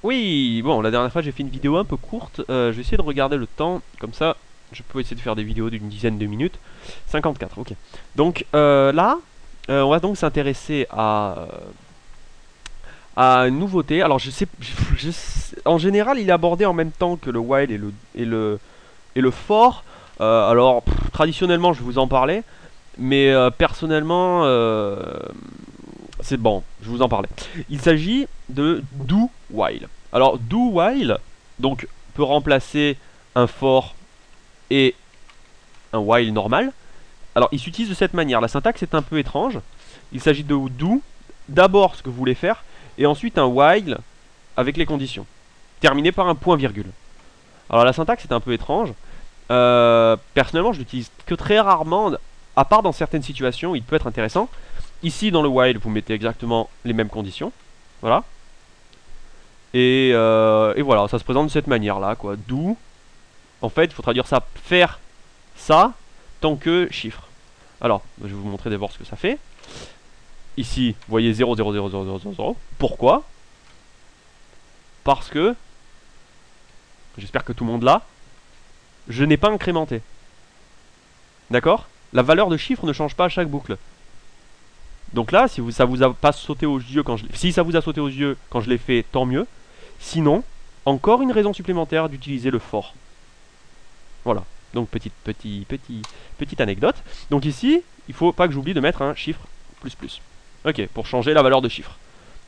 Oui, bon, la dernière fois j'ai fait une vidéo un peu courte. Je vais essayer de regarder le temps. Comme ça, je peux essayer de faire des vidéos d'une dizaine de minutes. 54, ok. Donc là, on va donc s'intéresser à une nouveauté. Alors je sais, en général, il est abordé en même temps que le wild et le fort. Alors, traditionnellement, je vous en parlais. Mais personnellement, c'est bon, je vous en parlais. Il s'agit de do while. Alors do while, donc peut remplacer un for et un while normal. Alors il s'utilise de cette manière. La syntaxe est un peu étrange. Il s'agit de do, d'abord ce que vous voulez faire, et ensuite un while avec les conditions, terminé par un point virgule. Alors la syntaxe est un peu étrange. Personnellement, je l'utilise que très rarement, à part dans certaines situations, il peut être intéressant. Ici, dans le while, vous mettez exactement les mêmes conditions. Voilà. Et voilà, ça se présente de cette manière-là, quoi. Do, en fait, il faut traduire ça, faire ça, tant que chiffre. Alors, je vais vous montrer d'abord ce que ça fait. Ici, vous voyez 0, 0, 0, 0, 0, 0, 0. Pourquoi? Parce que, j'espère que tout le monde l'a, je n'ai pas incrémenté. D'accord? La valeur de chiffre ne change pas à chaque boucle. Donc là, si ça vous a pas sauté aux yeux si ça vous a sauté aux yeux quand je l'ai fait, tant mieux. Sinon, encore une raison supplémentaire d'utiliser le for. Voilà. Donc petite anecdote. Donc ici, il faut pas que j'oublie de mettre un chiffre plus plus. Ok, pour changer la valeur de chiffre.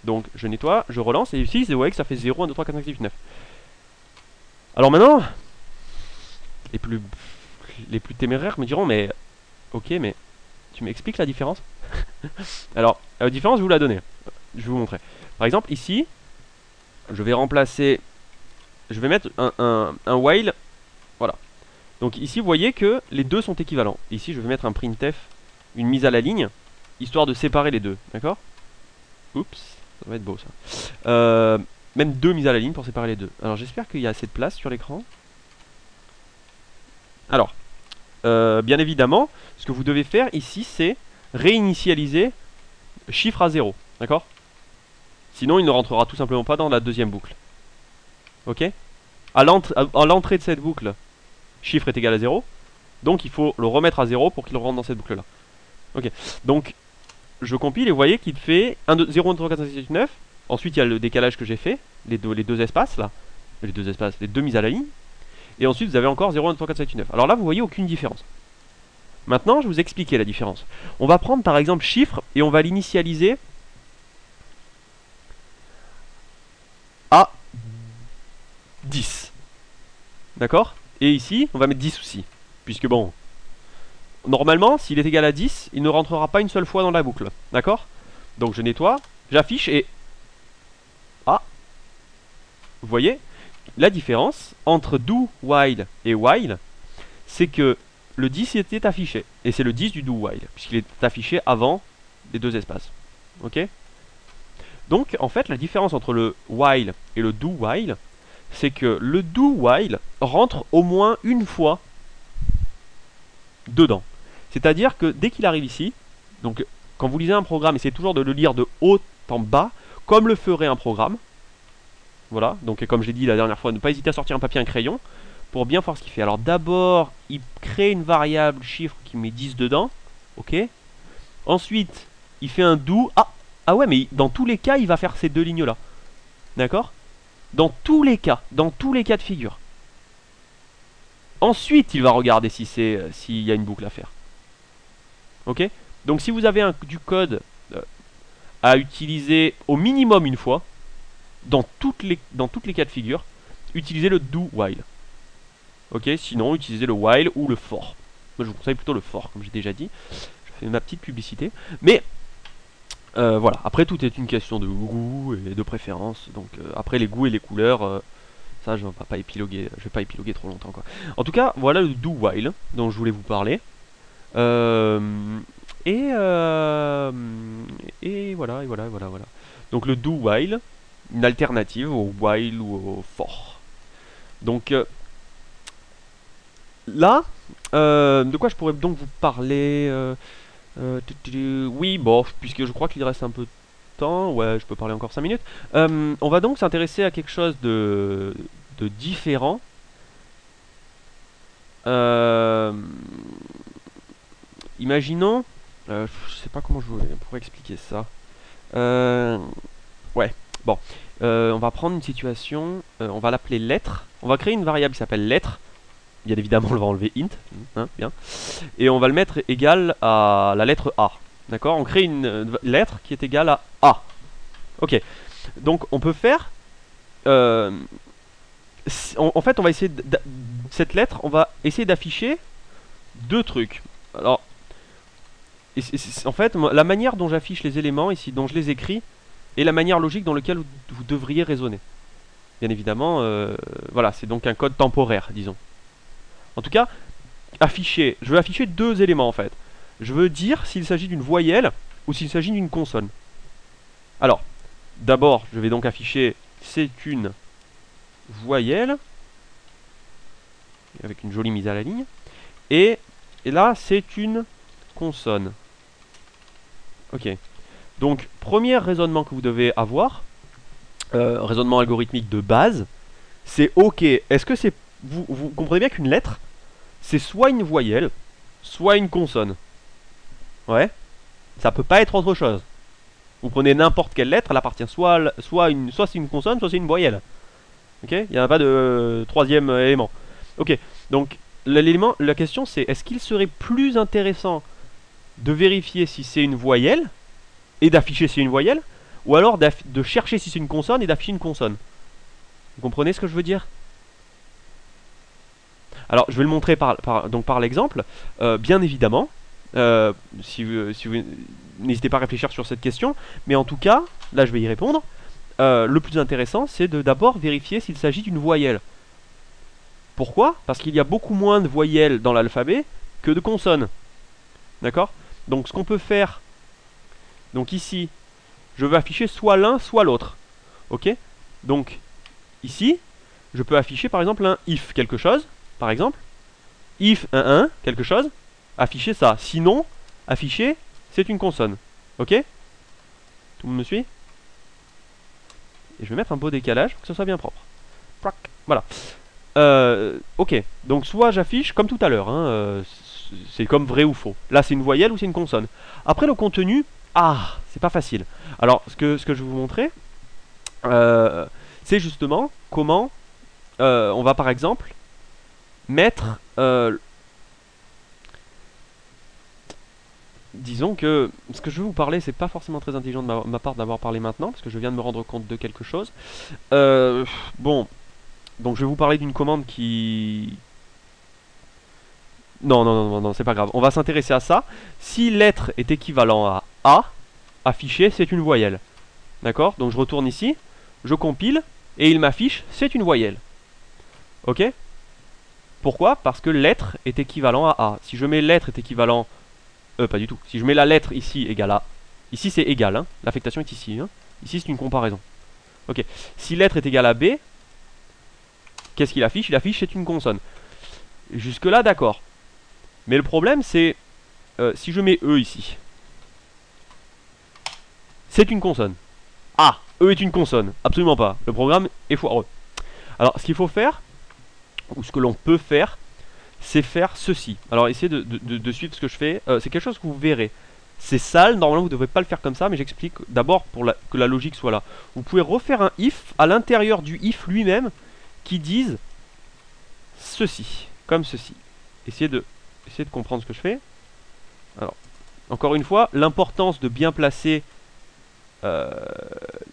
Donc je nettoie, je relance, et ici, vous voyez que ça fait 0, 1, 2, 3, 4, 5, 6, 9. Alors maintenant, les plus, les plus téméraires me diront, mais ok, mais tu m'expliques la différence? Alors, la différence, je vous la donner. Je vais vous montrer. Par exemple, ici, je vais remplacer. Je vais mettre un while. Voilà. Donc ici, vous voyez que les deux sont équivalents. Ici, je vais mettre un printf, une mise à la ligne, histoire de séparer les deux. D'accord? Oups, ça va être beau ça. Même deux mises à la ligne pour séparer les deux. Alors j'espère qu'il y a assez de place sur l'écran. Alors, bien évidemment, ce que vous devez faire ici, c'est réinitialiser chiffre à 0. D'accord? Sinon, il ne rentrera tout simplement pas dans la deuxième boucle. Ok? À l'entrée de cette boucle, chiffre est égal à 0. Donc il faut le remettre à 0 pour qu'il rentre dans cette boucle là. Ok. Donc je compile et vous voyez qu'il fait 1, 2, 0, 1, 2, 3, 4, 5, 6, 7, 8, 9. Ensuite il y a le décalage que j'ai fait, les deux espaces là. Les deux mises à la ligne. Et ensuite vous avez encore 0, 1, 2, 3, 4, 5, 6, 7, 8, 9. Alors là vous voyez aucune différence. Maintenant je vais vous expliquer la différence. On va prendre par exemple chiffre et on va l'initialiser à 10. D'accord? Et ici on va mettre 10 aussi. Puisque bon, normalement, s'il est égal à 10, il ne rentrera pas une seule fois dans la boucle. D'accord? Donc je nettoie, j'affiche et... Ah, vous voyez? La différence entre do, while et while, c'est que le 10 était affiché. Et c'est le 10 du do while, puisqu'il est affiché avant les deux espaces. Ok? Donc, en fait, la différence entre le while et le do while, c'est que le do while rentre au moins une fois dedans. C'est-à-dire que dès qu'il arrive ici, donc quand vous lisez un programme, essayez toujours de le lire de haut en bas, comme le ferait un programme. Voilà, donc comme j'ai dit la dernière fois, ne pas hésiter à sortir un papier et un crayon pour bien voir ce qu'il fait. Alors d'abord, il crée une variable chiffre qui met 10 dedans. Ok. Ensuite, il fait un do. Ah ouais, mais dans tous les cas, il va faire ces deux lignes-là. D'accord? Dans tous les cas de figure. Ensuite, il va regarder si s'il y a une boucle à faire. Ok? Donc si vous avez du code à utiliser au minimum une fois, dans toutes les cas de figure, utilisez le do while. Ok? Sinon, utilisez le while ou le for. Moi, je vous conseille plutôt le for, comme j'ai déjà dit. Je fais ma petite publicité. Mais voilà, après tout est une question de goût et de préférence. Donc après les goûts et les couleurs, ça je vais pas épiloguer, trop longtemps quoi. En tout cas, voilà le do while dont je voulais vous parler. Et, euh, et voilà, voilà. Donc le do while, une alternative au while ou au for. Donc là, de quoi je pourrais donc vous parler oui, bon, puisque je crois qu'il reste un peu de temps. Ouais, je peux parler encore 5 minutes. On va donc s'intéresser à quelque chose de différent. Imaginons... je sais pas comment je pourrais expliquer ça. Ouais, bon. On va prendre une situation, on va l'appeler lettre. On va créer une variable qui s'appelle lettre. Bien évidemment, on va enlever int, hein, bien. Et on va le mettre égal à la lettre A. D'accord? On crée une lettre qui est égale à A. Ok. Donc, on peut faire... en fait, on va essayer... Cette lettre, on va essayer d'afficher deux trucs. Alors, en fait, la manière dont j'affiche les éléments, ici, dont je les écris, est la manière logique dans laquelle vous devriez raisonner. Bien évidemment, voilà, c'est donc un code temporaire, disons. En tout cas, afficher, je veux afficher deux éléments en fait. Je veux dire s'il s'agit d'une voyelle ou s'il s'agit d'une consonne. Alors, d'abord, je vais donc afficher c'est une voyelle, avec une jolie mise à la ligne, et là c'est une consonne. Ok. Donc, premier raisonnement que vous devez avoir, raisonnement algorithmique de base, c'est ok, est-ce que c'est... Vous comprenez bien qu'une lettre, c'est soit une voyelle, soit une consonne. Ouais. Ça peut pas être autre chose. Vous prenez n'importe quelle lettre, elle appartient soit c'est une consonne, soit c'est une voyelle. Ok. Il n'y a pas de troisième élément. Ok. Donc, la question c'est, est-ce qu'il serait plus intéressant de vérifier si c'est une voyelle et d'afficher si c'est une voyelle, ou alors de chercher si c'est une consonne et d'afficher une consonne? Vous comprenez ce que je veux dire? Alors, je vais le montrer par l'exemple. Bien évidemment, si vous n'hésitez pas à réfléchir sur cette question, mais en tout cas, là je vais y répondre. Le plus intéressant, c'est de d'abord vérifier s'il s'agit d'une voyelle. Pourquoi? Parce qu'il y a beaucoup moins de voyelles dans l'alphabet que de consonnes. D'accord? Donc, ce qu'on peut faire, donc ici, je veux afficher soit l'un, soit l'autre. Ok? Donc, ici, je peux afficher par exemple un if quelque chose. Par exemple, if 1 quelque chose, afficher ça. Sinon, afficher, c'est une consonne. Ok? Tout le monde me suit? Et je vais mettre un beau décalage pour que ce soit bien propre. Voilà. Ok, donc soit j'affiche comme tout à l'heure, hein, c'est comme vrai ou faux. Là, c'est une voyelle ou c'est une consonne. Après, le contenu, c'est pas facile. Alors, ce que je vais vous montrer, c'est justement comment on va par exemple mettre... disons que ce que je vais vous parler, c'est pas forcément très intelligent de ma part d'avoir parlé maintenant, parce que je viens de me rendre compte de quelque chose. Bon, donc je vais vous parler d'une commande qui... Non, c'est pas grave. On va s'intéresser à ça. Si lettre est équivalent à A, affiché, c'est une voyelle. D'accord? Donc je retourne ici, je compile, et il m'affiche, c'est une voyelle. Ok? Pourquoi? Parce que lettre est équivalent à A. Si je mets lettre est équivalent... pas du tout. Si je mets la lettre ici égale à... Ici c'est égal, hein. L'affectation est ici. Hein. Ici c'est une comparaison. Ok. Si lettre est égale à B, qu'est-ce qu'il affiche? Il affiche c'est une consonne. Jusque là, d'accord. Mais le problème c'est... si je mets E ici, c'est une consonne. E est une consonne. Absolument pas. Le programme est foireux. Alors ce qu'il faut faire, ou ce que l'on peut faire, c'est faire ceci. Alors essayez de suivre ce que je fais. C'est quelque chose que vous verrez. C'est sale, normalement vous ne devrez pas le faire comme ça, mais j'explique d'abord pour que la logique soit là. Vous pouvez refaire un if à l'intérieur du if lui-même qui dise ceci, comme ceci. Essayez de comprendre ce que je fais. Alors, encore une fois, l'importance de bien placer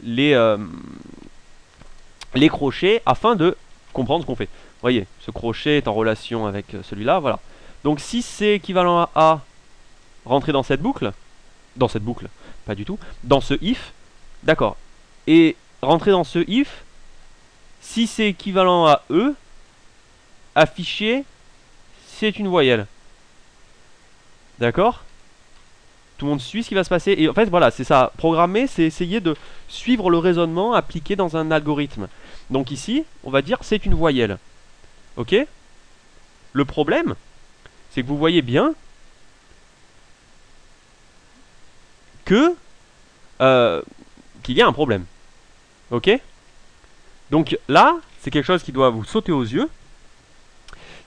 les crochets afin de comprendre ce qu'on fait. Vous voyez, ce crochet est en relation avec celui-là, voilà. Donc si c'est équivalent à A, rentrer dans cette boucle, pas du tout, dans ce if, d'accord. Et rentrer dans ce if, si c'est équivalent à E, afficher, c'est une voyelle. D'accord? Tout le monde suit ce qui va se passer. Et en fait, voilà, c'est ça. Programmer, c'est essayer de suivre le raisonnement appliqué dans un algorithme. Donc ici, on va dire c'est une voyelle. Ok? Le problème, c'est que vous voyez bien que qu'il y a un problème. Ok? Donc là, c'est quelque chose qui doit vous sauter aux yeux.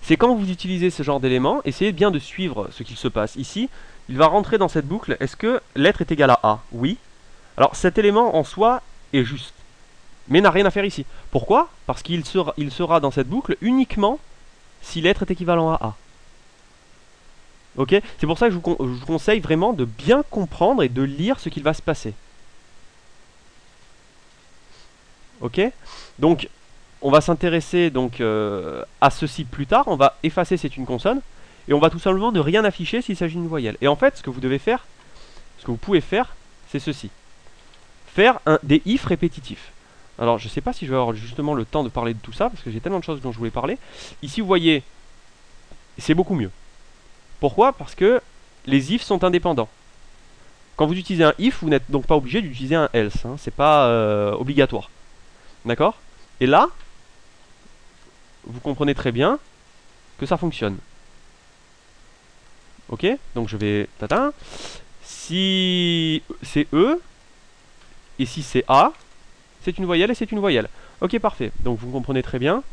C'est quand vous utilisez ce genre d'éléments, essayez bien de suivre ce qu'il se passe. Ici, il va rentrer dans cette boucle. Est-ce que lettre est égale à A? Oui. Alors cet élément en soi est juste, mais n'a rien à faire ici. Pourquoi? Parce qu'il sera dans cette boucle uniquement si lettre est équivalent à A. Ok? C'est pour ça que je vous conseille vraiment de bien comprendre et de lire ce qu'il va se passer. Ok? Donc, on va s'intéresser donc à ceci plus tard. On va effacer c'est une consonne et on va tout simplement ne rien afficher s'il s'agit d'une voyelle. Et en fait, ce que vous devez faire, ce que vous pouvez faire, c'est ceci. Faire des if répétitifs. Alors, je ne sais pas si je vais avoir justement le temps de parler de tout ça parce que j'ai tellement de choses dont je voulais parler. Ici, vous voyez, c'est beaucoup mieux. Pourquoi? Parce que les ifs sont indépendants. Quand vous utilisez un if, vous n'êtes donc pas obligé d'utiliser un else. Hein, c'est pas obligatoire. D'accord? Et là, vous comprenez très bien que ça fonctionne. Ok? Donc je vais... Tata. Si c'est E, et si c'est A, c'est une voyelle et c'est une voyelle. Ok, parfait. Donc vous comprenez très bien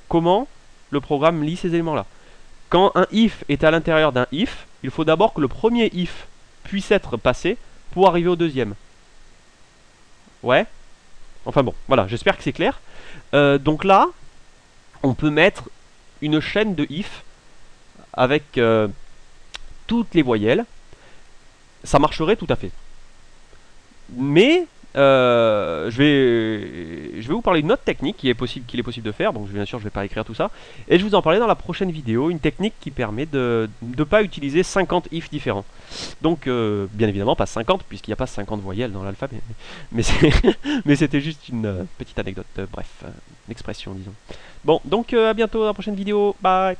comment le programme lit ces éléments-là. Quand un if est à l'intérieur d'un if, il faut d'abord que le premier if puisse être passé pour arriver au deuxième. Ouais? Enfin bon, voilà, j'espère que c'est clair. Donc là, on peut mettre une chaîne de if avec toutes les voyelles. Ça marcherait tout à fait. Mais je vais vous parler d'une autre technique qu'il est possible de faire. Donc bien sûr, je ne vais pas écrire tout ça. Et je vais vous en parler dans la prochaine vidéo. Une technique qui permet de ne pas utiliser 50 if différents. Donc bien évidemment pas 50 puisqu'il n'y a pas 50 voyelles dans l'alphabet. Mais c'était juste une petite anecdote. Bref, une expression disons. Bon, donc à bientôt dans la prochaine vidéo. Bye.